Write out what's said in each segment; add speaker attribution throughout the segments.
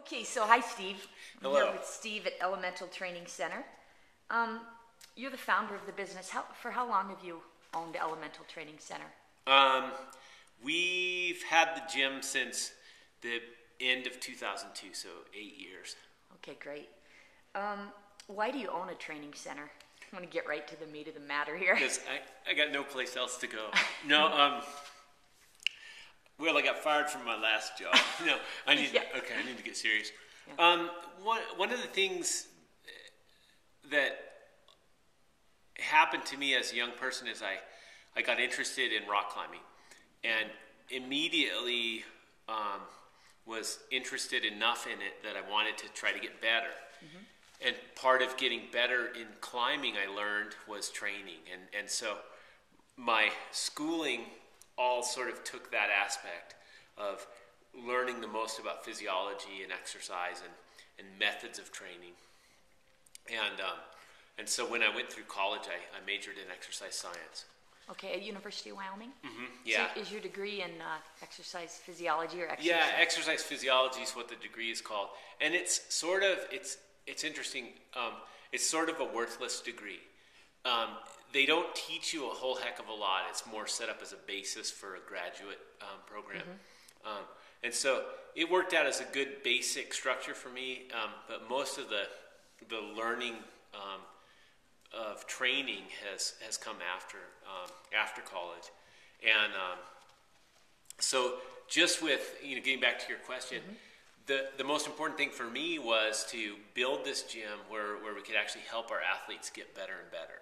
Speaker 1: Okay, so hi, Steve. I'm
Speaker 2: Hello.
Speaker 1: here with Steve at Elemental Training Center. You're the founder of the business. For how long have you owned Elemental Training Center?
Speaker 2: We've had the gym since the end of 2002, so 8 years.
Speaker 1: Okay, great. Why do you own a training center? I want to get right to the meat of the matter here.
Speaker 2: Because I got no place else to go. No, well, I got fired from my last job. No, I need to get serious.
Speaker 1: Yeah.
Speaker 2: One of the things that happened to me as a young person is I got interested in rock climbing, and immediately was interested enough in it that I wanted to try to get better. Mm-hmm. And part of getting better in climbing, I learned, was training. And so my schooling all sort of took that aspect of learning the most about physiology and exercise and methods of training. And so when I went through college, I majored in exercise science.
Speaker 1: Okay, at University of Wyoming?
Speaker 2: Mm-hmm, yeah.
Speaker 1: So is your degree in exercise physiology or exercise?
Speaker 2: Yeah, exercise physiology is what the degree is called. And it's interesting. It's sort of a worthless degree. They don't teach you a whole heck of a lot. It's more set up as a basis for a graduate program. Mm-hmm. And so it worked out as a good basic structure for me, but most of the learning of training has come after college. And so just with getting back to your question, mm-hmm. the most important thing for me was to build this gym where we could actually help our athletes get better and better.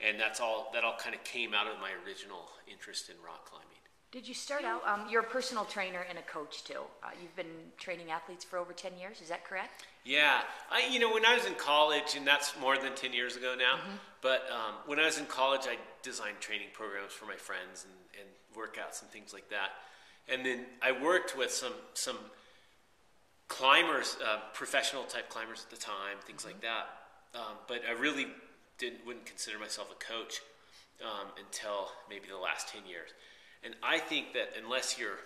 Speaker 2: And that all kind of came out of my original interest in rock climbing.
Speaker 1: Did you start out, you're a personal trainer and a coach too. You've been training athletes for over 10 years, is that correct?
Speaker 2: Yeah. When I was in college, and that's more than 10 years ago now, mm-hmm. but when I was in college, I designed training programs for my friends and workouts and things like that. And then I worked with some climbers, professional type climbers at the time, things mm-hmm. like that. But I really wouldn't consider myself a coach until maybe the last 10 years. And I think that unless you're,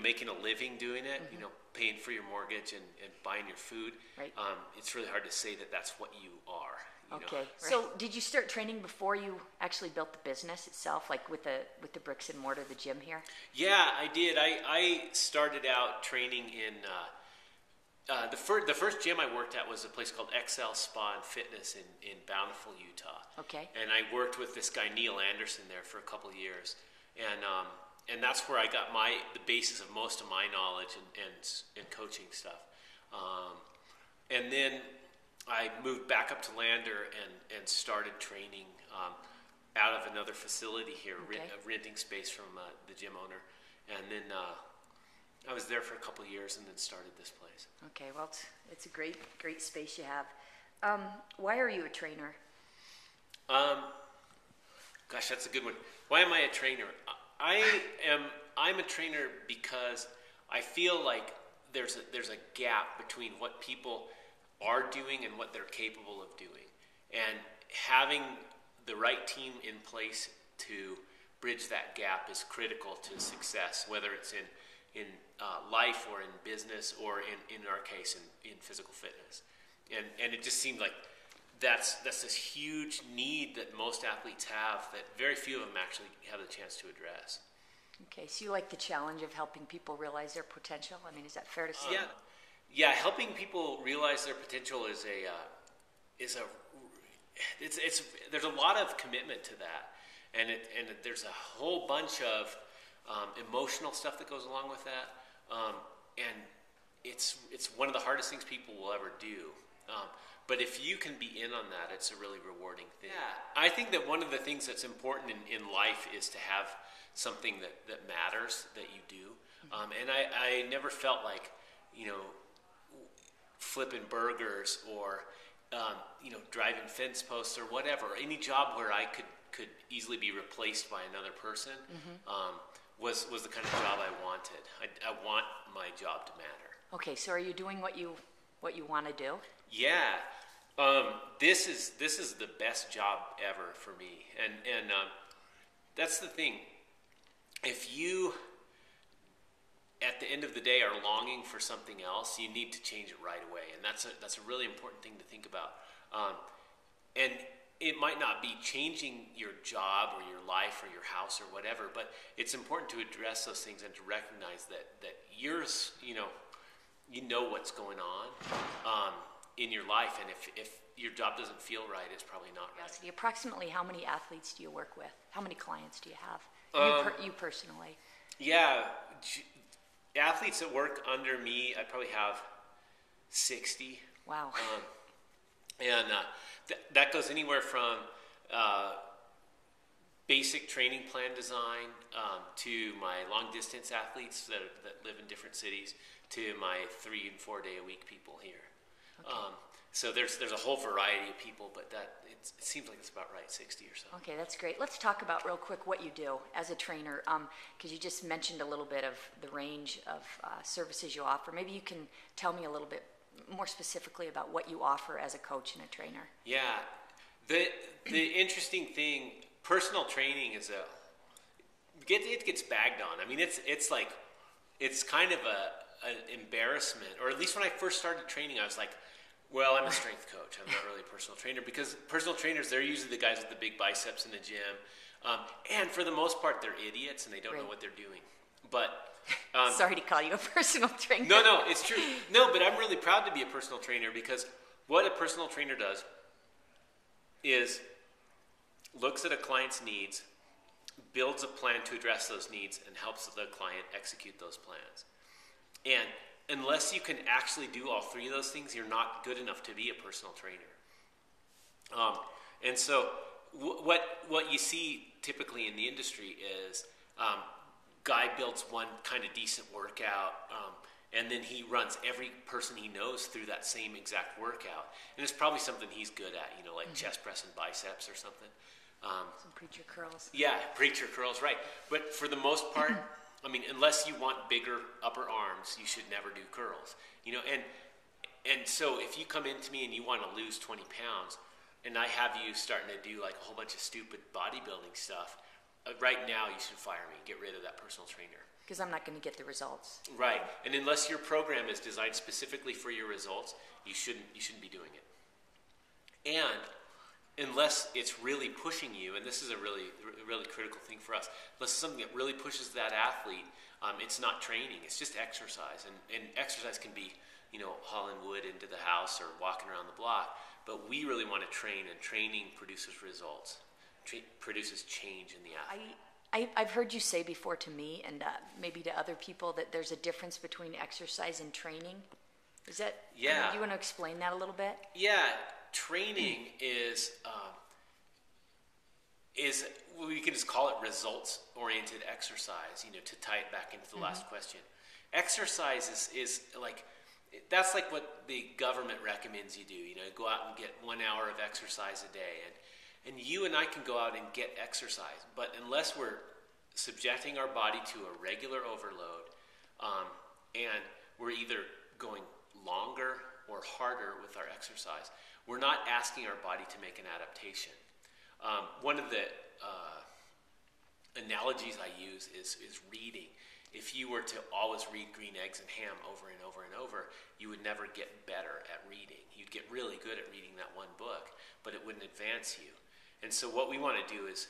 Speaker 2: making a living doing it, mm-hmm. Paying for your mortgage and buying your food, right. It's really hard to say that that's what you are.
Speaker 1: Okay. Right. So did you start training before you actually built the business itself, like with the bricks and mortar, the gym here?
Speaker 2: Yeah, I did. I started out training in the first gym I worked at was a place called XL Spa and Fitness in Bountiful, Utah. Okay. And I worked with this guy Neil Anderson there for a couple of years. And that's where I got the basis of most of my knowledge and coaching stuff. And then I moved back up to Lander and started training out of another facility here, okay. Renting space from the gym owner. And then I was there for a couple of years and then started this place.
Speaker 1: Okay, well, it's a great space you have. Why are you a trainer?
Speaker 2: Gosh, that's a good one. Why am I a trainer? I'm a trainer because I feel like there's a gap between what people are doing and what they're capable of doing. And having the right team in place to bridge that gap is critical to success, whether it's in life or in business or in our case in physical fitness. And it just seemed like that's this huge need that most athletes have that very few of them actually have the chance to address.
Speaker 1: Okay, so you like the challenge of helping people realize their potential? I mean, is that fair to say?
Speaker 2: Yeah, helping people realize their potential is there's a lot of commitment to that, and there's a whole bunch of emotional stuff that goes along with that, and it's one of the hardest things people will ever do. But if you can be in on that, it's a really rewarding thing. Yeah. I think that one of the things that's important in life is to have something that matters that you do. And I never felt like, flipping burgers or, driving fence posts or whatever, any job where I could easily be replaced by another person was the kind of job I wanted. I want my job to matter.
Speaker 1: Okay, so are you doing what you want to do?
Speaker 2: Yeah. This is the best job ever for me. And that's the thing. If you at the end of the day are longing for something else, you need to change it right away. And that's a really important thing to think about. And it might not be changing your job or your life or your house or whatever, but it's important to address those things and to recognize that yours, you know what's going on in your life. And if your job doesn't feel right, it's probably not right.
Speaker 1: Approximately how many athletes do you work with? How many clients do you have? You personally?
Speaker 2: Yeah, athletes that work under me, I probably have 60.
Speaker 1: Wow.
Speaker 2: And that goes anywhere from basic training plan design to my long distance athletes that live in different cities to my 3 and 4 day a week people here. Okay. So there's a whole variety of people, but it seems like it's about right, 60 or so.
Speaker 1: Okay, that's great. Let's talk about real quick what you do as a trainer, because you just mentioned a little bit of the range of services you offer. Maybe you can tell me a little bit more specifically about what you offer as a coach and a trainer.
Speaker 2: Yeah, the interesting thing, personal training is it gets bagged on. I mean, it's kind of an embarrassment, or at least when I first started training, I was like, well, I'm a strength coach. I'm not really a personal trainer, because personal trainers, they're usually the guys with the big biceps in the gym. And for the most part, they're idiots and they don't know what they're doing. But
Speaker 1: sorry to call you a personal trainer.
Speaker 2: No, it's true. No, but I'm really proud to be a personal trainer, because what a personal trainer does is looks at a client's needs, builds a plan to address those needs, and helps the client execute those plans. And unless you can actually do all three of those things, you're not good enough to be a personal trainer. And so what you see typically in the industry is guy builds one kind of decent workout, and then he runs every person he knows through that same exact workout. And it's probably something he's good at, like chest press and biceps or something.
Speaker 1: Some preacher curls.
Speaker 2: Yeah, preacher curls, right. But for the most part, I mean, unless you want bigger upper arms, you should never do curls. And so if you come into me and you want to lose 20 pounds, and I have you starting to do like a whole bunch of stupid bodybuilding stuff, right now you should fire me. Get rid of that personal trainer.
Speaker 1: Because I'm not going to get the results.
Speaker 2: Right. And unless your program is designed specifically for your results, you shouldn't be doing it. And unless it's really pushing you, and this is a really critical thing for us, unless it's something that really pushes that athlete, it's not training, it's just exercise. And exercise can be, hauling wood into the house or walking around the block, but we really want to train, and training produces results, produces change in the athlete.
Speaker 1: I've heard you say before to me, and maybe to other people, that there's a difference between exercise and training. Is that?
Speaker 2: Yeah.
Speaker 1: Do you want to explain that a little bit?
Speaker 2: Yeah. Training is we can just call it results-oriented exercise. To tie it back into the last question, exercise is like that's like what the government recommends you do. Go out and get 1 hour of exercise a day, and you and I can go out and get exercise, but unless we're subjecting our body to a regular overload, and we're either going longer or harder with our exercise, we're not asking our body to make an adaptation. One of the analogies I use is reading. If you were to always read Green Eggs and Ham over and over and over, you would never get better at reading. You'd get really good at reading that one book, but it wouldn't advance you. And so what we want to do is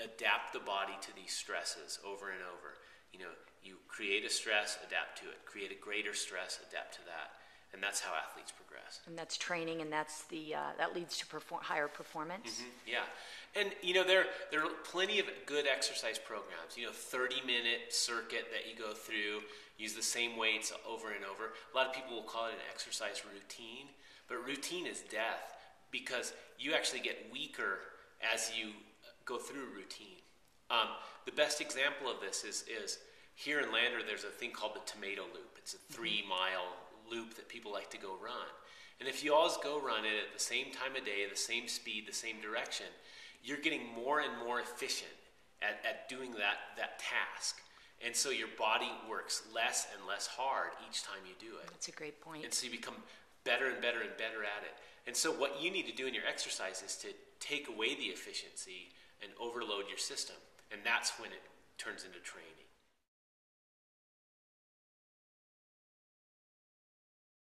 Speaker 2: adapt the body to these stresses over and over. You create a stress, adapt to it. Create a greater stress, adapt to that. And that's how athletes progress.
Speaker 1: And that's training, and that's that leads to higher performance.
Speaker 2: Yeah, and there are plenty of good exercise programs. 30-minute circuit that you go through, use the same weights over and over. A lot of people will call it an exercise routine, but routine is death, because you actually get weaker as you go through routine. The best example of this is here in Lander. There's a thing called the tomato loop. It's a 3-mile loop that people like to go run. And if you always go run it at the same time of day, the same speed, the same direction, you're getting more and more efficient at doing that task. And so your body works less and less hard each time you do it.
Speaker 1: That's a great point.
Speaker 2: And so you become better and better and better at it. And so what you need to do in your exercise is to take away the efficiency and overload your system. And that's when it turns into training.